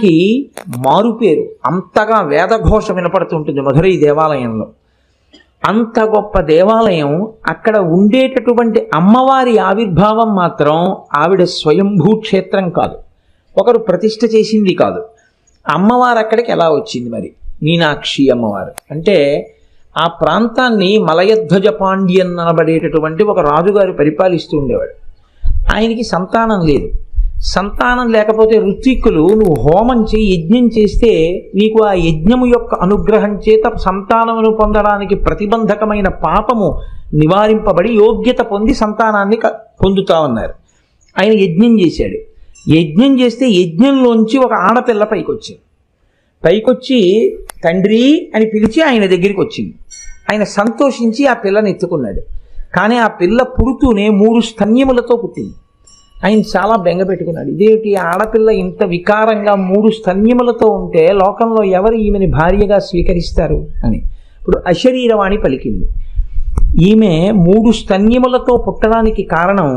కి మారుపేరు. అంతగా వేదఘోష వినపడుతుంటుంది మధురై దేవాలయంలో. అంత గొప్ప దేవాలయం. అక్కడ ఉండేటటువంటి అమ్మవారి ఆవిర్భావం మాత్రం ఆవిడ స్వయంభూ క్షేత్రం కాదు, ఒకరు ప్రతిష్ఠ చేసింది కాదు. అమ్మవారు అక్కడికి ఎలా వచ్చింది మరి? మీనాక్షి అమ్మవారు అంటే ఆ ప్రాంతాన్ని మలయధ్వజ పాండ్యన్ అనబడేటటువంటి ఒక రాజుగారు పరిపాలిస్తూ ఉండేవాడు. ఆయనకి సంతానం లేదు. సంతానం లేకపోతే ఋత్విక్కులు నువ్వు హోమం చేయి, యజ్ఞం చేస్తే నీకు ఆ యజ్ఞము యొక్క అనుగ్రహం చేత సంతానమును పొందడానికి ప్రతిబంధకమైన పాపము నివారింపబడి యోగ్యత పొంది సంతానాన్ని పొందుతామన్నారు. ఆయన యజ్ఞం చేశాడు. యజ్ఞం చేస్తే యజ్ఞంలోంచి ఒక ఆడపిల్ల పైకొచ్చి తండ్రి అని పిలిచి ఆయన దగ్గరికి వచ్చింది. ఆయన సంతోషించి ఆ పిల్లని ఎత్తుకున్నాడు. కానీ ఆ పిల్ల పుడుతూనే 3 స్తన్యములతో పుట్టింది. ఆయన చాలా బెంగ పెట్టుకున్నాడు. ఇదేమిటి ఆడపిల్ల ఇంత వికారంగా 3 స్తన్యములతో ఉంటే లోకంలో ఎవరు ఈమెని భార్యగా స్వీకరిస్తారు అని. ఇప్పుడు అశరీరవాణి పలికింది. ఈమె 3 స్తన్యములతో పుట్టడానికి కారణం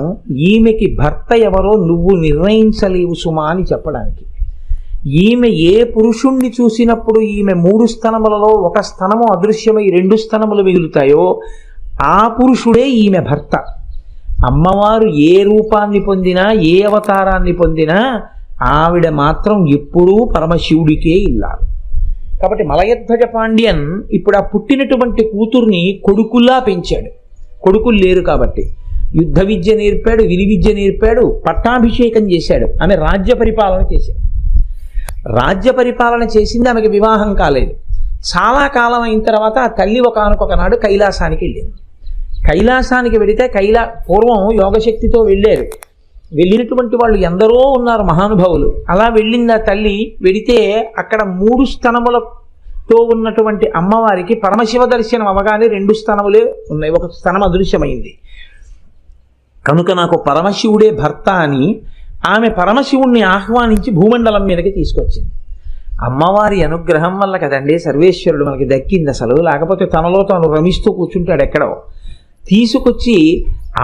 ఈమెకి భర్త ఎవరో నువ్వు నిర్ణయించలేవు సుమా అని చెప్పడానికి. ఈమె ఏ పురుషుణ్ణి చూసినప్పుడు ఈమె 3 స్తనములలో ఒక స్తనము అదృశ్యమై 2 స్తనములు మిగులుతాయో ఆ పురుషుడే ఈమె భర్త. అమ్మవారు ఏ రూపాన్ని పొందినా, ఏ అవతారాన్ని పొందినా ఆవిడ మాత్రం ఎప్పుడూ పరమశివుడికే ఇల్లాలి. కాబట్టి మలయధ్వజ పాండ్యన్ ఇప్పుడు ఆ పుట్టినటువంటి కూతుర్ని కొడుకుల్లా పెంచాడు. కొడుకులు లేరు కాబట్టి యుద్ధ విద్య నేర్పాడు, విధి విద్య నేర్పాడు, పట్టాభిషేకం చేశాడు. ఆమె రాజ్య పరిపాలన చేశాడు. రాజ్య పరిపాలన చేసింది, ఆమెకి వివాహం కాలేదు. చాలా కాలం అయిన తర్వాత ఆ తల్లి ఒకనొకనాడు కైలాసానికి వెళ్ళింది. కైలాసానికి వెళితే పూర్వం యోగశక్తితో వెళ్ళారు. వెళ్ళినటువంటి వాళ్ళు ఎందరో ఉన్నారు మహానుభావులు. అలా వెళ్ళింది ఆ తల్లి. వెళితే అక్కడ 3 స్తనములతో ఉన్నటువంటి అమ్మవారికి పరమశివ దర్శనం అవగానే 2 స్తనములే ఉన్నాయి, ఒక స్తనం అదృశ్యమైంది. కనుక నాకు పరమశివుడే భర్త అని ఆమె పరమశివుణ్ణి ఆహ్వానించి భూమండలం మీదకి తీసుకొచ్చింది. అమ్మవారి అనుగ్రహం వల్ల కదండి సర్వేశ్వరుడు మనకి దక్కింది అసలు. లేకపోతే తనలో తాను రమిస్తూ కూర్చుంటాడు ఎక్కడో. తీసుకొచ్చి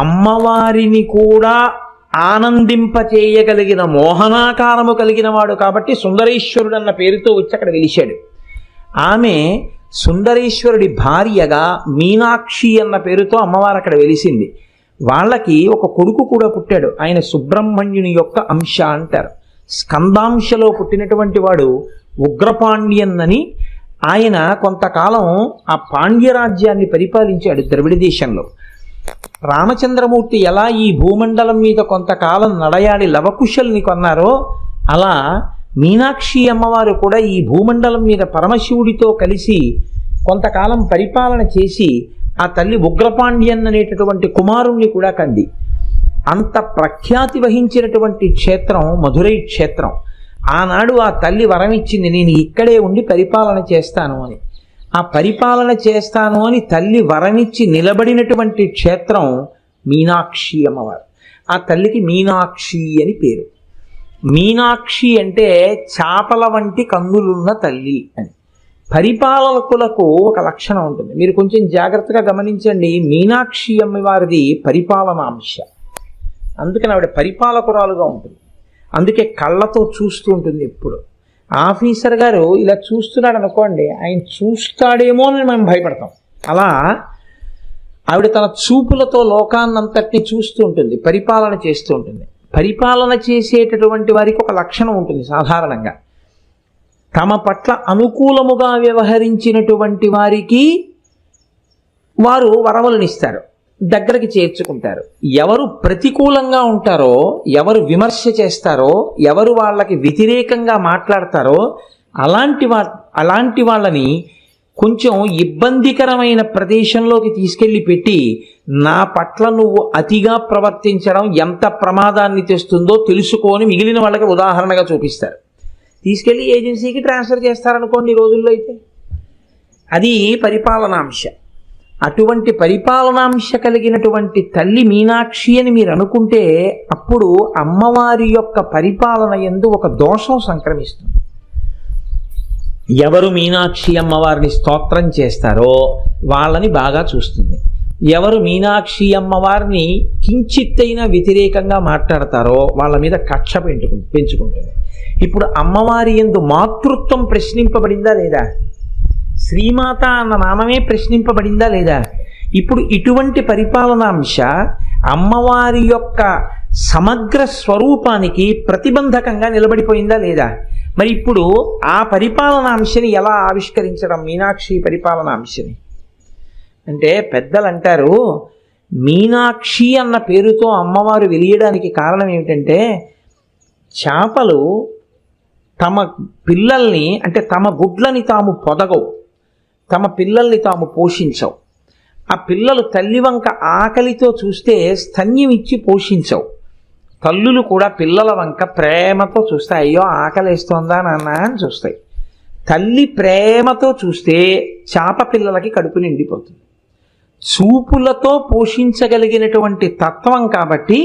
అమ్మవారిని కూడా ఆనందింపచేయగలిగిన మోహనాకారము కలిగిన వాడు కాబట్టి సుందరేశ్వరుడు అన్న పేరుతో వచ్చి అక్కడ వెలిశాడు. ఆమె సుందరేశ్వరుడి భార్యగా మీనాక్షి అన్న పేరుతో అమ్మవారు అక్కడ వెలిసింది. వాళ్ళకి ఒక కొడుకు కూడా పుట్టాడు. ఆయన సుబ్రహ్మణ్యుని యొక్క అంశ అంటారు. స్కందాంశలో పుట్టినటువంటి వాడు ఉగ్రపాండ్యన్ అని. ఆయన కొంతకాలం ఆ పాండ్యరాజ్యాన్ని పరిపాలించాడు ద్రవిడ దేశంలో. రామచంద్రమూర్తి ఎలా ఈ భూమండలం మీద కొంతకాలం నడయాడి లవకుశల్ని కొన్నారో అలా మీనాక్షి అమ్మవారు కూడా ఈ భూమండలం మీద పరమశివుడితో కలిసి కొంతకాలం పరిపాలన చేసి ఆ తల్లి ఉగ్రపాండ్యన్ అనేటటువంటి కుమారుణ్ణి కూడా కంది. అంత ప్రఖ్యాతి వహించినటువంటి క్షేత్రం మధురై క్షేత్రం. ఆనాడు ఆ తల్లి వరం ఇచ్చింది, నేను ఇక్కడే ఉండి పరిపాలన చేస్తాను అని. ఆ పరిపాలన చేస్తాను అని తల్లి వరమిచ్చి నిలబడినటువంటి క్షేత్రం మీనాక్షి అమ్మవారు. ఆ తల్లికి మీనాక్షి అని పేరు. మీనాక్షి అంటే చాపల వంటి కన్నులున్న తల్లి అని. పరిపాలకులకు ఒక లక్షణం ఉంటుంది, మీరు కొంచెం జాగ్రత్తగా గమనించండి. మీనాక్షి అమ్మవారిది పరిపాలనాంశ. అందుకని ఆవిడ పరిపాలకురాలుగా ఉంటుంది. అందుకే కళ్ళతో చూస్తూ ఉంటుంది ఎప్పుడు. ఆఫీసర్ గారు ఇలా చూస్తున్నాడు అనుకోండి, ఆయన చూస్తాడేమో అని మేము భయపడతాం. అలా ఆవిడ తన చూపులతో లోకాన్నంతటిని చూస్తూ ఉంటుంది, పరిపాలన చేస్తూ ఉంటుంది. పరిపాలన చేసేటటువంటి వారికి ఒక లక్షణం ఉంటుంది సాధారణంగా. తమ పట్ల అనుకూలముగా వ్యవహరించినటువంటి వారికి వారు వరములనిస్తారు, దగ్గరికి చేర్చుకుంటారు. ఎవరు ప్రతికూలంగా ఉంటారో, ఎవరు చేస్తారో, ఎవరు వాళ్ళకి వ్యతిరేకంగా మాట్లాడతారో అలాంటి వాళ్ళని కొంచెం ఇబ్బందికరమైన ప్రదేశంలోకి తీసుకెళ్ళి పెట్టి నా పట్ల నువ్వు అతిగా ప్రవర్తించడం ఎంత ప్రమాదాన్ని తెస్తుందో తెలుసుకొని మిగిలిన వాళ్ళకి ఉదాహరణగా చూపిస్తారు. తీసుకెళ్ళి ఏజెన్సీకి ట్రాన్స్ఫర్ చేస్తారనుకోండి ఈ రోజుల్లో. అయితే అది పరిపాలనాంశ. అటువంటి పరిపాలనాంశ కలిగినటువంటి తల్లి మీనాక్షి అని మీరు అనుకుంటే అప్పుడు అమ్మవారి యొక్క పరిపాలన యందు ఒక దోషం సంక్రమిస్తుంది. ఎవరు మీనాక్షి అమ్మవారిని స్తోత్రం చేస్తారో వాళ్ళని బాగా చూస్తుంది. ఎవరు మీనాక్షి అమ్మవారిని కించిత్తైనా వ్యతిరేకంగా మాట్లాడతారో వాళ్ళ మీద కక్ష పెంచుకుంటుంది. ఇప్పుడు అమ్మవారి యందు మాతృత్వం ప్రశ్నింపబడిందా లేదా? శ్రీమాత అన్న నామమే ప్రశ్నింపబడిందా లేదా? ఇప్పుడు ఇటువంటి పరిపాలనాంశ అమ్మవారి యొక్క సమగ్ర స్వరూపానికి ప్రతిబంధకంగా నిలబడిపోయిందా లేదా? మరి ఇప్పుడు ఆ పరిపాలనాంశని ఎలా ఆవిష్కరించడం? మీనాక్షి పరిపాలనాంశని అంటే పెద్దలు అంటారు, మీనాక్షి అన్న పేరుతో అమ్మవారు వెలియడానికి కారణం ఏమిటంటే, చేపలు తమ పిల్లల్ని అంటే తమ గుడ్లని తాము పొదగవు, తమ పిల్లల్ని తాము పోషించవు. ఆ పిల్లలు తల్లి వంక ఆకలితో చూస్తే స్తన్యం ఇచ్చి పోషించవు. తల్లులు కూడా పిల్లల వంక ప్రేమతో చూస్తాయి. అయ్యో ఆకలిస్తోందా నాన్న అని చూస్తాయి. తల్లి ప్రేమతో చూస్తే చేప పిల్లలకి కడుపు నిండిపోతుంది. చూపులతో పోషించగలిగినటువంటి తత్వం కాబట్టి,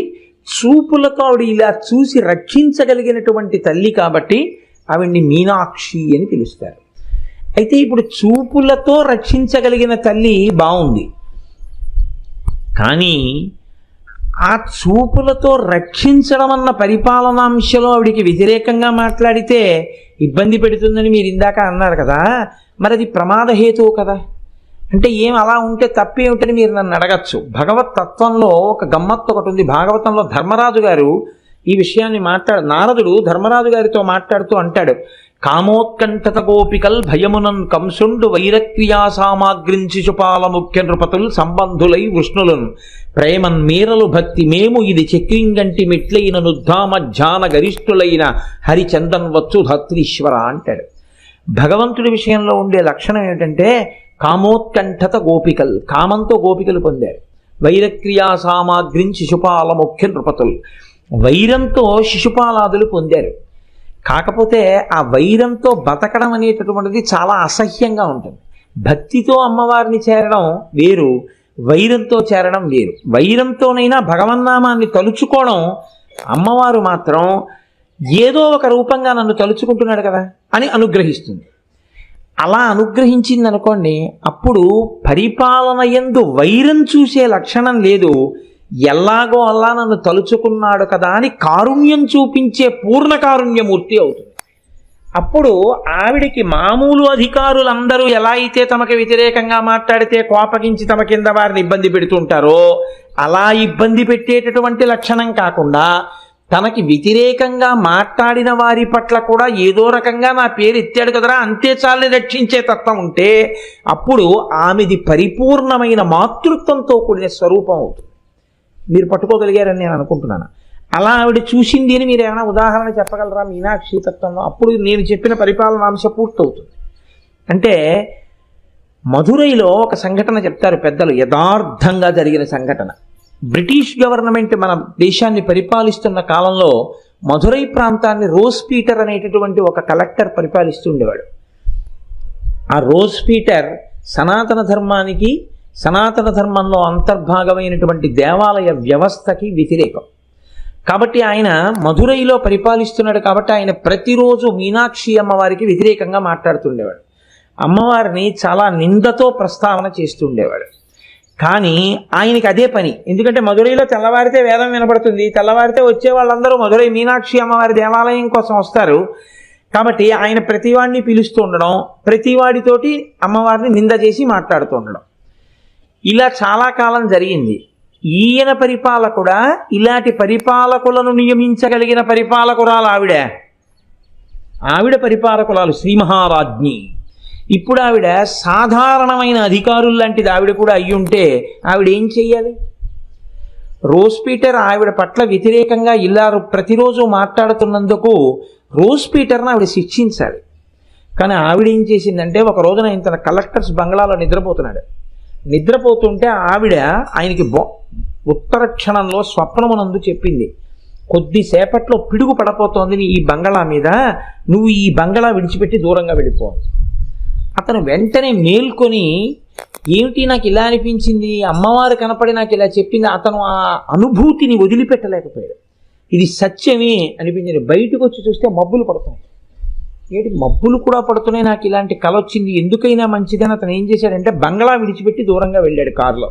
చూపులతో ఆవిడ ఇలా చూసి రక్షించగలిగినటువంటి తల్లి కాబట్టి ఆవిడ్ని మీనాక్షి అని పిలుస్తారు. అయితే ఇప్పుడు చూపులతో రక్షించగలిగిన తల్లి బాగుంది, కానీ ఆ చూపులతో రక్షించడం అన్న పరిపాలనాంశలో ఆవిడికి వ్యతిరేకంగా మాట్లాడితే ఇబ్బంది పెడుతుందని మీరు ఇందాక అన్నారు కదా, మరి అది ప్రమాదహేతువు కదా. అంటే ఏం అలా ఉంటే తప్పేమిటని మీరు నన్ను అడగచ్చు. భగవత్ తత్వంలో ఒక గమ్మత్తు ఒకటి ఉంది. భాగవతంలో ధర్మరాజు గారు ఈ విషయాన్ని నారదుడు ధర్మరాజు గారితో మాట్లాడుతూ అంటాడు, కామోత్కంఠత గోపికల్ భయమునన్ కంసుండు వైరక్రియా సామాగ్రిం శిశుపాల ముఖ్య నృపతుల్ సంబంధులై వృష్ణులను ప్రేమన్ మీరలు భక్తి మేము ఇది చక్రింగంటి మిట్లైన నుద్ధామ ధ్యాన గరిష్ఠులైన హరిచందన్ వచ్చు ధత్రీశ్వర అంటాడు. భగవంతుడి విషయంలో ఉండే లక్షణం ఏమిటంటే కామోత్కంఠత గోపికల్, కామంతో గోపికలు పొందారు. వైరక్రియా సామాగ్రిం శిశుపాల ముఖ్య నృపతులు, వైరంతో శిశుపాలాదులు పొందారు. కాకపోతే ఆ వైరంతో బతకడం అనేటటువంటిది చాలా అసహ్యంగా ఉంటుంది. భక్తితో అమ్మవారిని చేరడం వేరు, వైరంతో చేరడం వేరు. వైరంతోనైనా భగవన్నామాన్ని తలుచుకోవడం, అమ్మవారు మాత్రం ఏదో ఒక రూపంగా నన్ను తలుచుకుంటున్నాడు కదా అని అనుగ్రహిస్తుంది. అలా అనుగ్రహించింది అనుకోండి, అప్పుడు పరిపాలన యందు వైరం చూసే లక్షణం లేదు, ఎలాగో అలా నన్ను తలుచుకున్నాడు కదా అని కారుణ్యం చూపించే పూర్ణ కారుణ్యమూర్తి అవుతుంది. అప్పుడు ఆవిడికి మామూలు అధికారులందరూ ఎలా అయితే తమకు వ్యతిరేకంగా మాట్లాడితే కోపగించి తమ కింద వారిని ఇబ్బంది పెడుతుంటారో అలా ఇబ్బంది పెట్టేటటువంటి లక్షణం కాకుండా, తనకి వ్యతిరేకంగా మాట్లాడిన వారి పట్ల కూడా ఏదో రకంగా నా పేరు ఎత్తాడు కదరా అంతే చాలని రక్షించే తత్వం ఉంటే అప్పుడు ఆమెది పరిపూర్ణమైన మాతృత్వంతో కూడిన స్వరూపం అవుతుంది. మీరు పట్టుకోగలిగారని నేను అనుకుంటున్నాను. అలా ఆవిడ చూసింది అని మీరు ఏమైనా ఉదాహరణ చెప్పగలరా మీనాక్షి తత్వంలో? అప్పుడు నేను చెప్పిన పరిపాలనాంశ పూర్తవుతుంది. అంటే మధురైలో ఒక సంఘటన చెప్తారు పెద్దలు, యథార్థంగా జరిగిన సంఘటన. బ్రిటిష్ గవర్నమెంట్ మన దేశాన్ని పరిపాలిస్తున్న కాలంలో మధురై ప్రాంతాన్ని రోజ్ పీటర్ అనేటటువంటి ఒక కలెక్టర్ పరిపాలిస్తూ ఉండేవాడు. ఆ రోజ్ పీటర్ సనాతన ధర్మానికి, సనాతన ధర్మంలో అంతర్భాగమైనటువంటి దేవాలయ వ్యవస్థకి వ్యతిరేకం. కాబట్టి ఆయన మధురైలో పరిపాలిస్తున్నాడు కాబట్టి ఆయన ప్రతిరోజు మీనాక్షి అమ్మవారికి వ్యతిరేకంగా మాట్లాడుతుండేవాడు. అమ్మవారిని చాలా నిందతో ప్రస్తావన చేస్తూ ఉండేవాడు. కానీ ఆయనకి అదే పని. ఎందుకంటే మధురైలో తెల్లవారితే వేదం వినపడుతుంది, తెల్లవారితే వచ్చే వాళ్ళందరూ మధురై మీనాక్షి అమ్మవారి దేవాలయం కోసం వస్తారు. కాబట్టి ఆయన ప్రతివాడిని పిలుస్తూ ఉండడం, ప్రతివాడితోటి అమ్మవారిని నింద చేసి మాట్లాడుతూ ఉండడం, ఇలా చాలా కాలం జరిగింది. ఈయన పరిపాలకుడా, ఇలాంటి పరిపాలకులను నియమించగలిగిన పరిపాలకురాలు ఆవిడ పరిపాలకురాలు శ్రీ మహారాజ్ఞి. ఇప్పుడు ఆవిడ సాధారణమైన అధికారులు లాంటిది ఆవిడ కూడా అయ్యి ఉంటే ఆవిడ ఏం చెయ్యాలి? రోజ్ పీటర్ ఆవిడ పట్ల వ్యతిరేకంగా ఇలా ప్రతిరోజు మాట్లాడుతున్నందుకు రోజ్ పీటర్ని ఆవిడ శిక్షించాలి. కానీ ఆవిడ ఏం చేసిందంటే, ఒక రోజున ఇంత కలెక్టర్స్ బంగ్లాలో నిద్రపోతుంటే ఆవిడ ఆయనకి ఉత్తర క్షణంలో స్వప్నమునందు చెప్పింది, కొద్దిసేపట్లో పిడుగు పడపోతోంది ఈ బంగళా మీద, నువ్వు ఈ బంగళా విడిచిపెట్టి దూరంగా వెళ్ళిపో. అతను వెంటనే మేల్కొని, ఏమిటి నాకు ఇలా అనిపించింది, అమ్మవారు కనపడి నాకు ఇలా చెప్పింది. అతను ఆ అనుభూతిని వదిలిపెట్టలేకపోయాడు. ఇది సత్యమే అనిపించింది. బయటకు వచ్చి చూస్తే మబ్బులు పడుతున్నాయి. ఏంటి మబ్బులు కూడా పడుతున్నాయి, నాకు ఇలాంటి కల వచ్చింది, ఎందుకైనా మంచిదని అతను ఏం చేశాడంటే బంగ్లా విడిచిపెట్టి దూరంగా వెళ్ళాడు కారులో.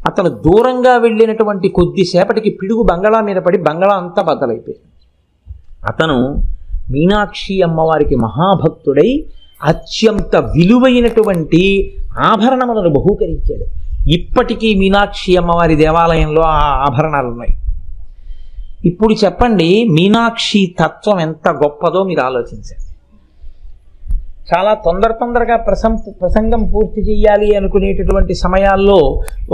అతను దూరంగా వెళ్ళినటువంటి కొద్దిసేపటికి పిడుగు బంగళా మీద పడి బంగళా అంతా బద్దలైపోయింది. అతను మీనాక్షి అమ్మవారికి మహాభక్తుడై అత్యంత విలువైనటువంటి ఆభరణములను బహూకరించాడు. ఇప్పటికీ మీనాక్షి అమ్మవారి దేవాలయంలో ఆ ఆభరణాలు ఉన్నాయి. ఇప్పుడు చెప్పండి, మీనాక్షి తత్వం ఎంత గొప్పదో మీరు ఆలోచించండి. చాలా తొందరగా ప్రసంగం పూర్తి చేయాలి అనుకునేటటువంటి సమయాల్లో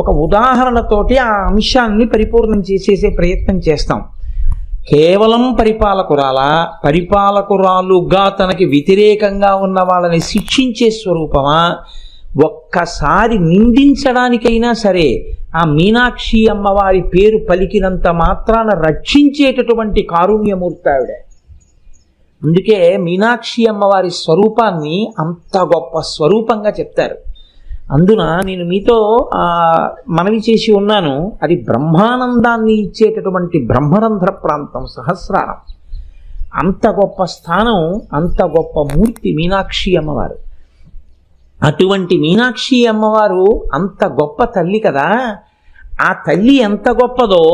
ఒక ఉదాహరణతోటి ఆ అంశాన్ని పరిపూర్ణం చేసేసే ప్రయత్నం చేస్తాం. కేవలం పరిపాలకురాలుగా తనకి వ్యతిరేకంగా ఉన్న వాళ్ళని శిక్షించే స్వరూపమా, ఒక్కసారి నిందించడానికైనా సరే ఆ మీనాక్షి అమ్మవారి పేరు పలికినంత మాత్రాన రక్షించేటటువంటి కారుణ్యమూర్తి ఆవిడ. అందుకే మీనాక్షి అమ్మవారి స్వరూపాన్ని అంత గొప్ప స్వరూపంగా చెప్తారు. అందున నేను మీతో మనవి చేసి ఉన్నాను, అది బ్రహ్మానందాన్ని ఇచ్చేటటువంటి బ్రహ్మరంధ్ర ప్రాంతం సహస్రారం. అంత గొప్ప స్థానం, అంత గొప్ప మూర్తి మీనాక్షి అమ్మవారు. అటువంటి మీనాక్షి అమ్మవారు అంత గొప్ప తల్లి కదా. ఆ తల్లి ఎంత గొప్పదో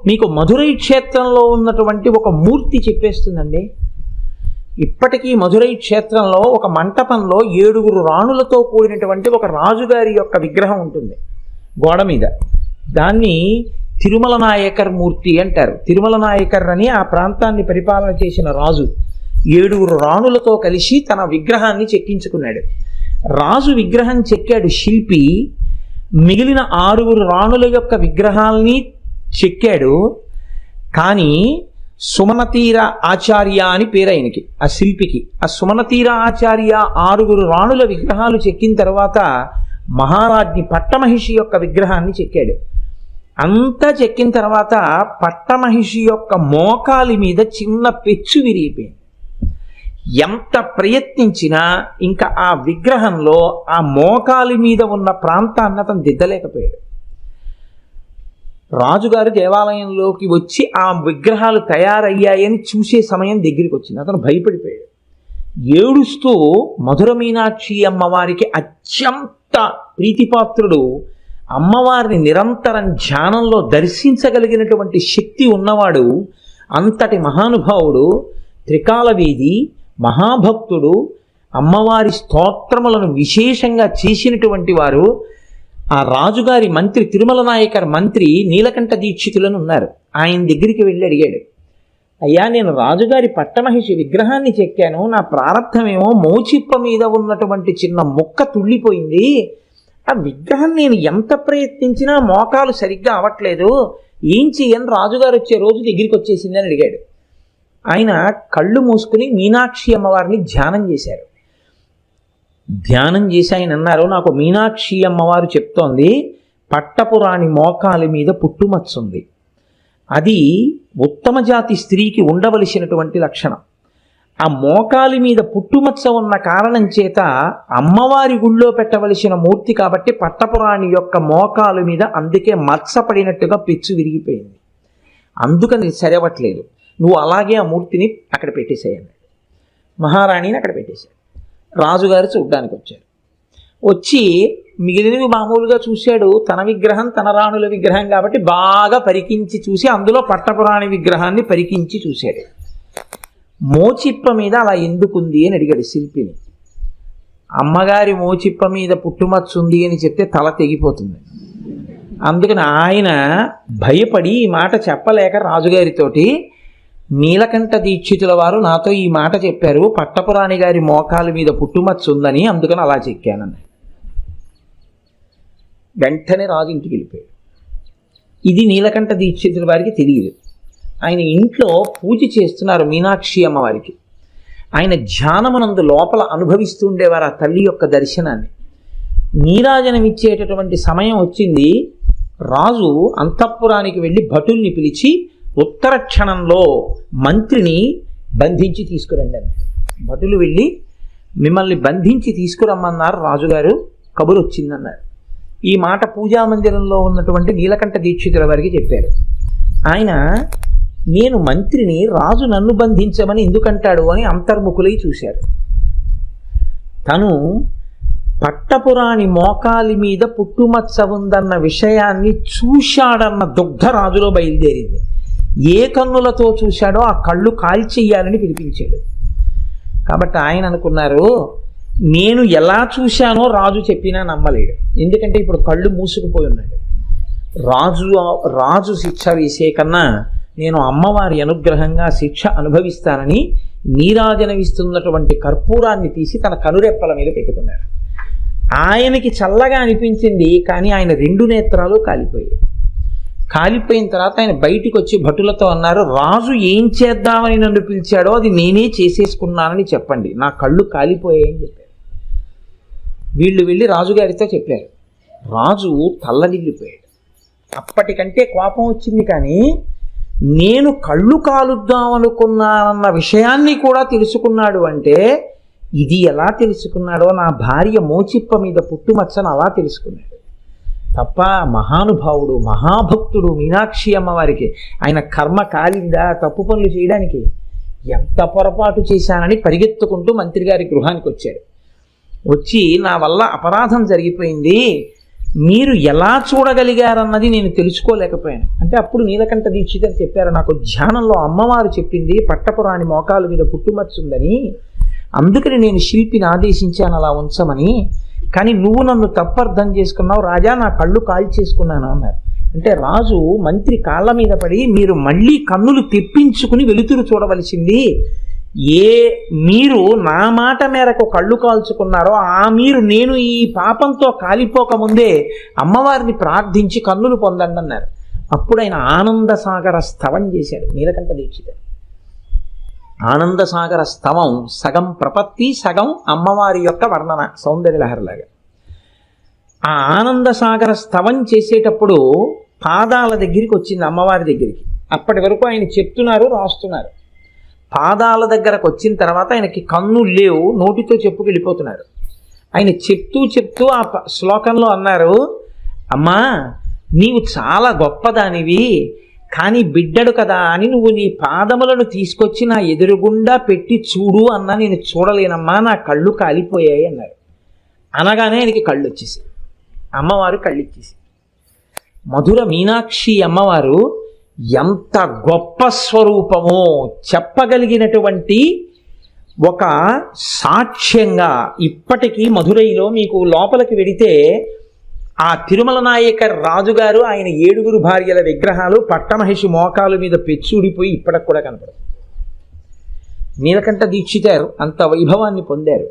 మీకు మధురై క్షేత్రంలో ఉన్నటువంటి ఒక మూర్తి చెప్పేస్తుందండి. ఇప్పటికీ మధురై క్షేత్రంలో ఒక మంటపంలో 7 రాణులతో కూడినటువంటి ఒక రాజుగారి యొక్క విగ్రహం ఉంటుంది గోడ మీద. దాన్ని తిరుమల నాయకర్ మూర్తి అంటారు. తిరుమల నాయకర్ అని ఆ ప్రాంతాన్ని పరిపాలన చేసిన రాజు 7 రాణులతో కలిసి తన విగ్రహాన్ని చెక్కించుకున్నాడు. రాజు విగ్రహం చెక్కాడు శిల్పి, మిగిలిన 6 రాణుల యొక్క విగ్రహాల్ని చెక్కాడు. కానీ సుమనతీర ఆచార్య అని పేరు ఆయనకి, ఆ శిల్పికి. ఆ సుమనతీర ఆచార్య 6 రాణుల విగ్రహాలు చెక్కిన తర్వాత మహారాజ్ని పట్టమహిషి యొక్క విగ్రహాన్ని చెక్కాడు. అంతా చెక్కిన తర్వాత పట్టమహిషి యొక్క మోకాలి మీద చిన్న పెచ్చు విరిగిపోయింది. ఎంత ప్రయత్నించినా ఇంకా ఆ విగ్రహంలో ఆ మోకాలి మీద ఉన్న ప్రాంతాన్ని అతను దిద్దలేకపోయాడు. రాజుగారు దేవాలయంలోకి వచ్చి ఆ విగ్రహాలు తయారయ్యాయని చూసే సమయం దగ్గరికి వచ్చింది. అతను భయపడిపోయాడు. ఏడుస్తూ మధుర మీనాక్షి అమ్మవారికి అత్యంత ప్రీతిపాత్రుడు, అమ్మవారిని నిరంతరం ధ్యానంలో దర్శించగలిగినటువంటి శక్తి ఉన్నవాడు, అంతటి మహానుభావుడు, త్రికాలవేది, మహాభక్తుడు, అమ్మవారి స్తోత్రములను విశేషంగా చేసినటువంటి వారు. ఆ రాజుగారి మంత్రి, తిరుమల నాయకర్ మంత్రి నీలకంఠ దీక్షితులను ఉన్నారు. ఆయన దగ్గరికి వెళ్ళి అడిగాడు, అయ్యా నేను రాజుగారి పట్టమహిషి విగ్రహాన్ని చెక్కాను, నా ప్రారంధమేమో మోచిప్ప మీద ఉన్నటువంటి చిన్న ముక్క తుళ్ళిపోయింది, ఆ విగ్రహం నేను ఎంత ప్రయత్నించినా మోకాలు సరిగ్గా అవ్వట్లేదు, ఏం చెయ్యని రాజుగారు వచ్చే రోజు దగ్గరికి వచ్చేసిందని అడిగాడు. ఆయన కళ్ళు మూసుకుని మీనాక్షి అమ్మవారిని ధ్యానం చేశారు. ధ్యానం చేసి ఆయన అన్నారు, నాకు మీనాక్షి అమ్మవారు చెప్తోంది, పట్టపురాణి మోకాలి మీద పుట్టుమచ్చుంది, అది ఉత్తమ జాతి స్త్రీకి ఉండవలసినటువంటి లక్షణం. ఆ మోకాలి మీద పుట్టుమచ్చ ఉన్న కారణం చేత అమ్మవారి గుళ్ళో పెట్టవలసిన మూర్తి కాబట్టి పట్టపురాణి యొక్క మోకాలు మీద అందుకే మత్సపడినట్టుగా పెచ్చు విరిగిపోయింది, అందుకని సరవట్లేదు, నువ్వు అలాగే ఆ మూర్తిని అక్కడ పెట్టేసేయండి. మహారాణిని అక్కడ పెట్టేశాడు. రాజుగారు చూడ్డానికి వచ్చారు. వచ్చి మిగిలినవి మామూలుగా చూశాడు. తన విగ్రహం తన రాణుల విగ్రహం కాబట్టి బాగా పరికించి చూసి అందులో పట్టపురాణి విగ్రహాన్ని పరికించి చూశాడు. మోచిప్ప మీద అలా ఎందుకుంది అని అడిగాడు శిల్పిని. అమ్మగారి మోచిప్ప మీద పుట్టుమచ్చుంది అని చెప్తే తల తెగిపోతుంది. అందుకని ఆయన భయపడి ఈ మాట చెప్పలేక రాజుగారితోటి, నీలకంఠ దీక్షితుల వారు నాతో ఈ మాట చెప్పారు, పట్టపురాణి గారి మోకాలు మీద పుట్టుమచ్చ ఉందని, అందుకని అలా చెక్కానని. వెంటనే రాజు ఇంటికి వెళ్ళిపోయాడు. ఇది నీలకంఠ దీక్షితుల వారికి తెలియదు. ఆయన ఇంట్లో పూజ చేస్తున్నారు మీనాక్షి అమ్మవారికి. ఆయన ధ్యానమునందు లోపల అనుభవిస్తూ ఉండేవారు ఆ తల్లి యొక్క దర్శనాన్ని. నీరాజనం ఇచ్చేటటువంటి సమయం వచ్చింది. రాజు అంతఃపురానికి వెళ్ళి భటుల్ని పిలిచి ఉత్తర క్షణంలో మంత్రిని బంధించి తీసుకురండి అన్నారు. భటులు వెళ్ళి మిమ్మల్ని బంధించి తీసుకురమ్మన్నారు రాజుగారు, కబురు వచ్చిందన్నారు. ఈ మాట పూజామందిరంలో ఉన్నటువంటి నీలకంఠ దీక్షితుల వారికి చెప్పారు. ఆయన, నేను మంత్రిని, రాజు నన్ను బంధించమని ఎందుకంటాడు అని అంతర్ముఖులై చూశారు. తను పట్టపురాణి మోకాలి మీద పుట్టుమచ్చ ఉందన్న విషయాన్ని చూశాడన్న దుగ్ధ రాజులో బయలుదేరింది. ఏ కన్నులతో చూశాడో ఆ కళ్ళు కాల్చెయ్యాలని పిలిపించాడు. కాబట్టి ఆయన అనుకున్నారు, నేను ఎలా చూశానో రాజు చెప్పినా నమ్మలేడు. ఎందుకంటే ఇప్పుడు కళ్ళు మూసుకుపోయి ఉన్నాడు. రాజు శిక్ష వేసే కన్నా నేను అమ్మవారి అనుగ్రహంగా శిక్ష అనుభవిస్తానని నీరాజనవిస్తున్నటువంటి కర్పూరాన్ని తీసి తన కనురెప్పల మీద పెట్టుకున్నాడు. ఆయనకి చల్లగా అనిపించింది, కానీ ఆయన 2 నేత్రాలు కాలిపోయాయి. కాలిపోయిన తర్వాత ఆయన బయటికి వచ్చి భటులతో అన్నారు, రాజు ఏం చేద్దామని నన్ను పిలిచాడో అది నేనే చేసేసుకున్నానని చెప్పండి, నా కళ్ళు కాలిపోయాయని చెప్పారు. వీళ్ళు వెళ్ళి రాజుగారితో చెప్పారు. రాజు తల్లడిల్లిపోయాడు. అప్పటికంటే కోపం వచ్చింది, కానీ నేను కళ్ళు కాలుద్దామనుకున్నానన్న విషయాన్ని కూడా తెలుసుకున్నాడు. అంటే ఇది ఎలా తెలుసుకున్నాడో, నా భార్య మోచిప్ప మీద పుట్టుమచ్చను అలా తెలుసుకున్నాడు తప్ప మహానుభావుడు, మహాభక్తుడు మీనాక్షి అమ్మవారికి. ఆయన కర్మ కాలిందా తప్పు పనులు చేయడానికి? ఎంత పొరపాటు చేశానని పరిగెత్తుకుంటూ మంత్రి గారి గృహానికి వచ్చాడు. వచ్చి నా వల్ల అపరాధం జరిగిపోయింది, మీరు ఎలా చూడగలిగారన్నది నేను తెలుసుకోలేకపోయాను అంటే అప్పుడు నీలకంఠ దీక్షితులు చెప్పారు, నాకు ధ్యానంలో అమ్మవారు చెప్పింది పట్టపురాణి మోకాలు మీద పుట్టుమచ్చుందని, అందుకని నేను శిల్పిని ఆదేశించాను అలా ఉంచమని. కానీ నువ్వు నన్ను తప్పర్థం చేసుకున్నావు రాజా, నా కళ్ళు కాల్చేసుకున్నాను అన్నారు. అంటే రాజు మంత్రి కాళ్ళ మీద పడి, మీరు మళ్ళీ కన్నులు తెప్పించుకుని వెలుతురు చూడవలసింది, మీరు నా మాట మేరకు కళ్ళు కాల్చుకున్నారో ఆ మీరు నేను ఈ పాపంతో కాలిపోకముందే అమ్మవారిని ప్రార్థించి కన్నులు పొందండి అన్నారు. అప్పుడు ఆయన ఆనంద సాగర స్తవం చేశాడు నీలకంఠ దీక్షితుడు. ఆనంద సాగర స్తవం సగం ప్రపత్తి, సగం అమ్మవారి యొక్క వర్ణన, సౌందర్యలహరిలాగా. ఆ ఆనంద సాగర స్తవం చేసేటప్పుడు పాదాల దగ్గరికి వచ్చింది, అమ్మవారి దగ్గరికి. అప్పటి వరకు ఆయన చెప్తున్నారు, రాస్తున్నారు. పాదాల దగ్గరకు వచ్చిన తర్వాత ఆయనకి కన్నులు లేవు, నోటితో చెప్పుకెళ్ళిపోతున్నారు. ఆయన చెప్తూ ఆ శ్లోకంలో అన్నారు, అమ్మా నీవు చాలా గొప్పదానివి, కానీ బిడ్డడు కదా అని నువ్వు నీ పాదములను తీసుకొచ్చి నా ఎదురుగుండా పెట్టి చూడు అన్నా నేను చూడలేనమ్మా, నా కళ్ళు కాలిపోయాయి అన్నారు. అనగానే ఆయనకి కళ్ళు వచ్చేసి, అమ్మవారు కళ్ళు ఇచ్చేసి. మధుర మీనాక్షి అమ్మవారు ఎంత గొప్ప స్వరూపమో చెప్పగలిగినటువంటి ఒక సాక్ష్యంగా ఇప్పటికీ మధురైలో మీకు లోపలికి వెడితే ఆ తిరుమల నాయక రాజుగారు ఆయన 7 భార్యల విగ్రహాలు పట్టమహిషి మోకాలు మీద పెచ్చుడిపోయి ఇప్పటికి కూడా కనపడదు. నీలకంఠ దీక్షితారు అంత వైభవాన్ని పొందారు.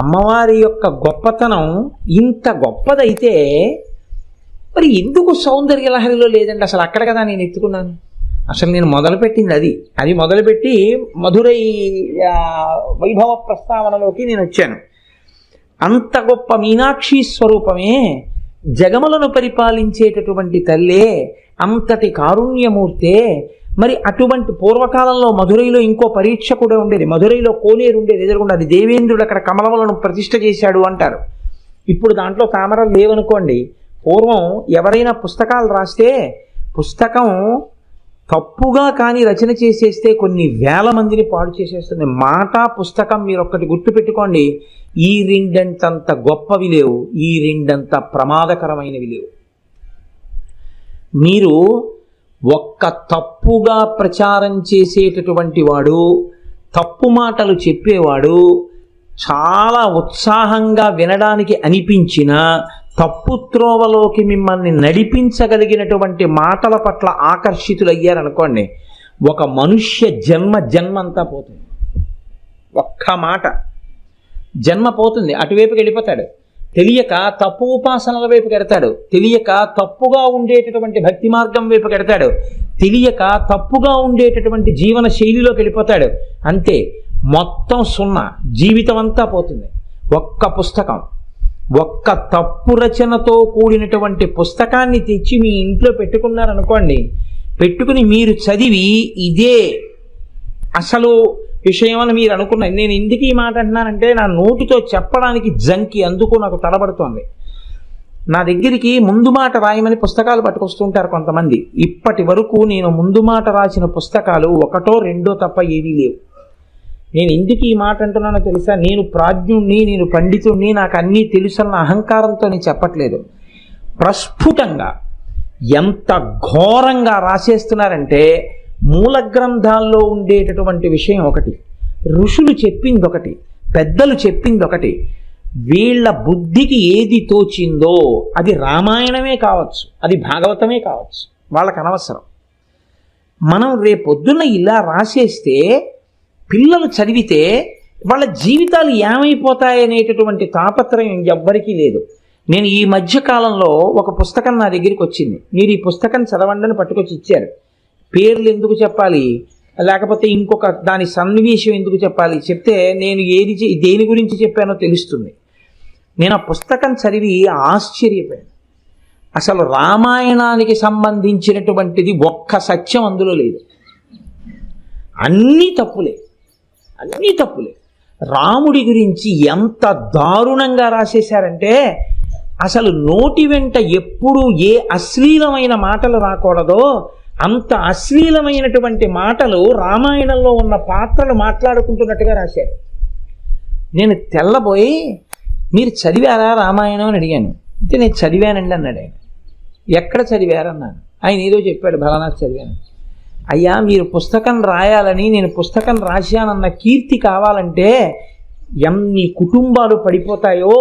అమ్మవారి యొక్క గొప్పతనం ఇంత గొప్పదైతే మరి ఎందుకు సౌందర్య లహరిలో లేదండి? అసలు అక్కడ కదా నేను ఎత్తుకున్నాను. అసలు నేను మొదలుపెట్టింది అది మొదలుపెట్టి మధురై వైభవ ప్రస్తావనలోకి నేను వచ్చాను. అంత గొప్ప మీనాక్షి స్వరూపమే, జగములను పరిపాలించేటటువంటి తల్లే, అంతటి కారుణ్యమూర్తే. మరి అటువంటి పూర్వకాలంలో మధురైలో ఇంకో పరీక్ష కూడా ఉండేది. మధురైలో కోనేరు ఉండేది ఎదురుగుండా, అది దేవేంద్రుడు అక్కడ కమలములను ప్రతిష్ఠ చేశాడు అంటారు. ఇప్పుడు దాంట్లో తామరలు లేవనుకోండి. పూర్వం ఎవరైనా పుస్తకాలు రాస్తే పుస్తకం తప్పుగా కానీ రచన చేసేస్తే కొన్ని వేల మందిని పాడు చేసేస్తుంది. మాట పుస్తకం మీరు ఒక్కటి గుర్తుపెట్టుకోండి, ఈ రెండంతంత గొప్పవి లేవు, ఈ రెండంత ప్రమాదకరమైనవి లేవు. మీరు ఒక్క తప్పుగా ప్రచారం చేసేటటువంటి వాడు, తప్పు మాటలు చెప్పేవాడు, చాలా ఉత్సాహంగా వినడానికి అనిపించిన తప్పు త్రోవలోకి మిమ్మల్ని నడిపించగలిగినటువంటి మాటల పట్ల ఆకర్షితులయ్యారనుకోండి, ఒక మనుష్య జన్మంతా పోతుంది. ఒక్క మాట జన్మ పోతుంది, అటువైపుకి వెళ్ళిపోతాడు. తెలియక తప్పు ఉపాసనల వైపు కెడతాడు, తెలియక తప్పుగా ఉండేటటువంటి భక్తి మార్గం వైపు కెడతాడు, తెలియక తప్పుగా ఉండేటటువంటి జీవన శైలిలోకి వెళ్ళిపోతాడు. అంతే, మొత్తం సున్నా, జీవితం అంతా పోతుంది. ఒక్క పుస్తకం, ఒక్క తప్పు రచనతో కూడినటువంటి పుస్తకాన్ని తెచ్చి మీ ఇంట్లో పెట్టుకున్నారనుకోండి, పెట్టుకుని మీరు చదివి ఇదే అసలు విషయం అని మీరు అనుకున్నారు. నేను ఎందుకు ఈ మాట అంటున్నానంటే నా నోటితో చెప్పడానికి జంకి, అందుకు నాకు తడబడుతోంది. నా దగ్గరికి ముందు మాట రాయమని పుస్తకాలు పట్టుకొస్తుంటారు కొంతమంది. ఇప్పటి వరకు నేను ముందు మాట రాసిన పుస్తకాలు 1, 2 తప్ప ఏవీ లేవు. నేను ఎందుకు ఈ మాట అంటున్నానో తెలుసా? నేను ప్రాజ్ఞుణ్ణి, నేను పండితుణ్ణి, నాకు అన్నీ తెలుసన్న అహంకారంతో నేను చెప్పట్లేదు. ప్రస్ఫుటంగా ఎంత ఘోరంగా రాసేస్తున్నారంటే, మూల గ్రంథాల్లో ఉండేటటువంటి విషయం ఒకటి, ఋషులు చెప్పింది ఒకటి, పెద్దలు చెప్పింది ఒకటి, వీళ్ళ బుద్ధికి ఏది తోచిందో అది రామాయణమే కావచ్చు, అది భాగవతమే కావచ్చు, వాళ్ళకి అనవసరం. మనం రేపొద్దున ఇలా రాసేస్తే పిల్లలు చదివితే వాళ్ళ జీవితాలు ఏమైపోతాయనేటటువంటి తాపత్రయం ఎవ్వరికీ లేదు. నేను ఈ మధ్య కాలంలో ఒక పుస్తకం నా దగ్గరికి వచ్చింది. మీరు ఈ పుస్తకం చదవండి అని పట్టుకొచ్చి ఇచ్చారు. పేర్లు ఎందుకు చెప్పాలి, లేకపోతే ఇంకొక దాని సన్నివేశం ఎందుకు చెప్పాలి? చెప్తే నేను దేని గురించి చెప్పానో తెలుస్తుంది. నేను ఆ పుస్తకం చదివి ఆశ్చర్యపోయాను. అసలు రామాయణానికి సంబంధించినటువంటిది ఒక్క సత్యం అందులో లేదు. అన్నీ తప్పులే, అన్నీ తప్పులే. రాముడి గురించి ఎంత దారుణంగా రాసేశారంటే, అసలు నోటి వెంట ఎప్పుడు ఏ అశ్లీలమైన మాటలు రాకూడదో అంత అశ్లీలమైనటువంటి మాటలు రామాయణంలో ఉన్న పాత్రలు మాట్లాడుకుంటున్నట్టుగా రాశారు. నేను తెల్లబోయి, మీరు చదివారా రామాయణం అని అడిగాను. అంటే నేను చదివానండి అన్నాడు ఆయన. ఎక్కడ చదివారన్నాను. ఆయన ఏదో చెప్పాడు, బలానాథ్ చదివాను. అయ్యా, మీరు పుస్తకం రాయాలని నేను పుస్తకం రాశానన్న కీర్తి కావాలంటే ఎన్ని కుటుంబాలు పడిపోతాయో.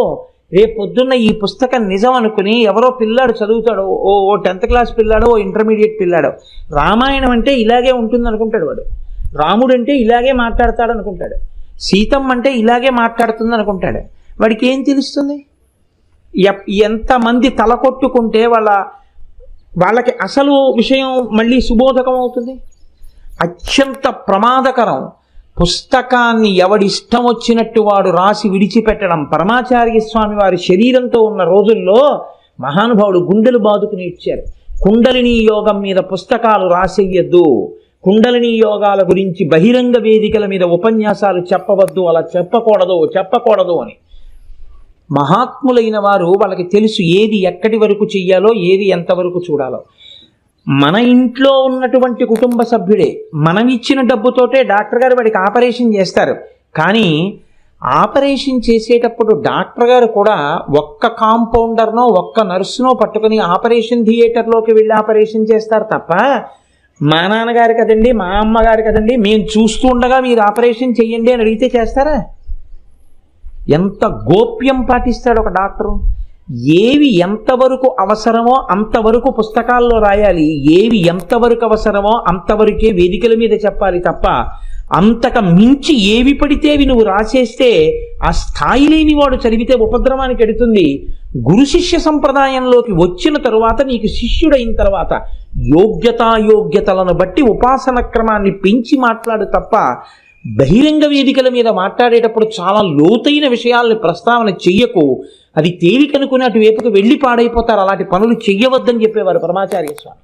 రేపొద్దున్న ఈ పుస్తకం నిజం అనుకుని ఎవరో పిల్లాడు చదువుతాడు, ఓ 10th క్లాస్ పిల్లాడో, ఓ ఇంటర్మీడియట్ పిల్లాడో, రామాయణం అంటే ఇలాగే ఉంటుంది అనుకుంటాడు వాడు. రాముడు అంటే ఇలాగే మాట్లాడతాడు అనుకుంటాడు. సీతమ్మ అంటే ఇలాగే మాట్లాడుతుంది అనుకుంటాడు. వాడికి ఏం తెలుస్తుంది? ఎంతమంది తలకొట్టుకుంటే వాళ్ళకి అసలు విషయం మళ్ళీ సుబోధకం అవుతుంది. అత్యంత ప్రమాదకరం. పుస్తకాన్ని ఎవడిష్టం వచ్చినట్టు వాడు రాసి విడిచిపెట్టడం. పరమాచార్య స్వామి వారి శరీరంతో ఉన్న రోజుల్లో మహానుభావుడు గుండెలు బాదుకుని ఇచ్చారు. కుండలిని యోగం మీద పుస్తకాలు రాసేయద్దు, కుండలిని యోగాల గురించి బహిరంగ వేదికల మీద ఉపన్యాసాలు చెప్పవద్దు, అలా చెప్పకూడదు అని. మహాత్ములైన వారు వాళ్ళకి తెలుసు ఏది ఎక్కడి వరకు చెయ్యాలో, ఏది ఎంతవరకు చూడాలో. మన ఇంట్లో ఉన్నటువంటి కుటుంబ సభ్యుడే మనం ఇచ్చిన డబ్బుతోటే డాక్టర్ గారు వాడికి ఆపరేషన్ చేస్తారు. కానీ ఆపరేషన్ చేసేటప్పుడు డాక్టర్ గారు కూడా ఒక్క కాంపౌండర్నో ఒక్క నర్సునో పట్టుకుని ఆపరేషన్ థియేటర్లోకి వెళ్ళి ఆపరేషన్ చేస్తారు తప్ప, మా నాన్నగారు కదండి, మా అమ్మగారు కదండి, మేము చూస్తూ ఉండగా మీరు ఆపరేషన్ చెయ్యండి అని అడిగితే చేస్తారా? ఎంత గోప్యం పాటిస్తాడు ఒక డాక్టరు. ఏవి ఎంతవరకు అవసరమో అంతవరకు పుస్తకాల్లో రాయాలి, ఏవి ఎంతవరకు అవసరమో అంతవరకే వేదికల మీద చెప్పాలి తప్ప, అంతక మించి ఏవి పడితే అవి నువ్వు రాసేస్తే ఆ స్థాయి లేని వాడు చదివితే ఉపద్రవానికి ఎడుతుంది. గురు శిష్య సంప్రదాయంలోకి వచ్చిన తరువాత, నీకు శిష్యుడైన తర్వాత యోగ్యతలను బట్టి ఉపాసన క్రమాన్ని పెంచి మాట్లాడు తప్ప, బహిరంగ వేదికల మీద మాట్లాడేటప్పుడు చాలా లోతైన విషయాల్ని ప్రస్తావన చెయ్యకు. అది తేలికనుకుని అటువైపుకు వెళ్ళి పాడైపోతారు. అలాంటి పనులు చెయ్యవద్దని చెప్పేవారు పరమాచార్య స్వామి.